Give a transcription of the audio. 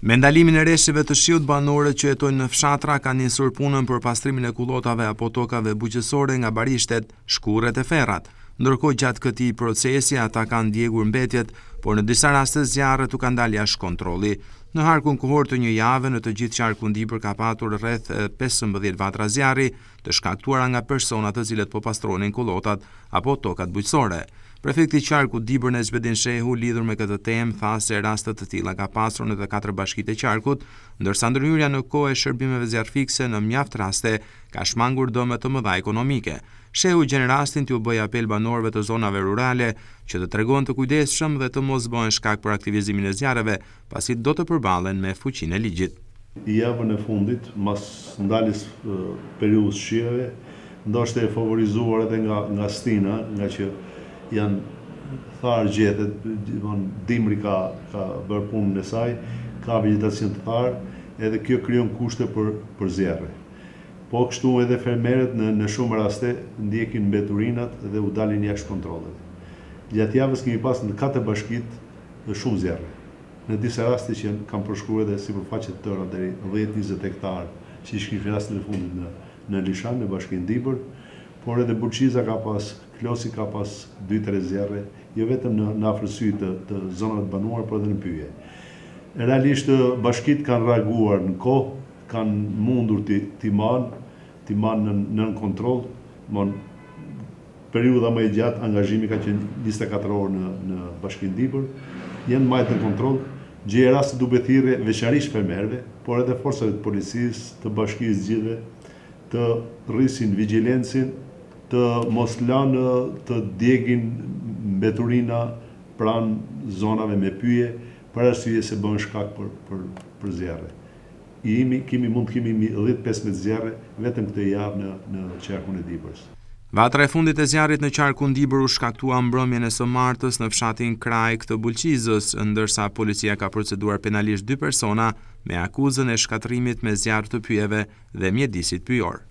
Me ndalimin e rreshtive të shiut, banorët që jetojnë në fshatra kanë nisur punën për pastrimin e kullotave apo tokave bujqësore nga barishtet, shkurret e ferrat. Ndërkohë gjatë këtij procesi ata kanë ndjekur mbetjet, por në disa raste zjarret u kanë dalë jashtë kontrolli. Në harkun kohor të një jave në të gjithë qarkun Dibër ka patur rreth 15 vatra zjarri, të shkaktuara nga persona të cilët po pastronin kullotat apo tokat bujqësore. Prefekti i qarkut Dibër Nezbedin Shehu lidhur me këtë temë tha se raste të tilla ka pasur në të 4 bashkitë e qarkut, ndërsa ndërhyrja në kohë e shërbimeve zjarrfikse në mjaft raste ka shmangur dëme të mëdha ekonomike. Shehu gjen rastin t'u bëj apel banorëve të zonave rurale që të tregojnë të kujdesshëm dhe të mos bëhen shkak për aktivizimin e zjarreve, pasi do të përballen me fuqinë e ligjit. Javën e fundit, mas ndaljes periudhës shireve, ndoshta e favorizuar edhe nga Stina, nga që janë tharë gjetet, dimri ka bërë punën e saj, ka vegetacion të tharë, edhe kjo krijon kushte për zjarre. Po kështu edhe fermerët në shumë raste ndjekin mbeturinat dhe u dalin jashtë kontrollit. Gjatë javës kemi pas në 4 bashkitë shumë zjarre. Në disa raste që kanë përshkruar edhe sipërfaqe të tëra deri 10-20 hektarë, që ishin rastin e fundit në Lishan, në bashkinë Dibër, por edhe Burqiza ka pas, Klosi ka pas 2-3 zjarre, jo vetëm në afërsi të zonave të banuara, por edhe në pyje. Realisht bashkitë kanë reaguar në kohë, kanë mundur t'i marrë nën kontroll, periudha më e gjatë angazhimi ka qenë 24 orë në bashkinë Dibër, janë mbajtur në kontroll, gjejë raste duke thirrje veçanërisht fermerëve, por edhe forcave të policisë, të bashkisë gjithëve, të rrisin vigjilencin, të mos lanë të djegin mbeturina pranë zonave me pyje, për arsye se bën shkak për zjarre. Mund të kemi 10-15 zjarre vetëm këtë javë në qarkun e Dibërës. Vatra e fundit e zjarrit në qarkun Dibër u shkaktua mbrëmjen e së martës në fshatin Krajk të Bulqizës, ndërsa policia ka proceduar penalisht 2 persona me akuzën e shkatërrimit me zjarr të pyjeve dhe mjedisit pyjor.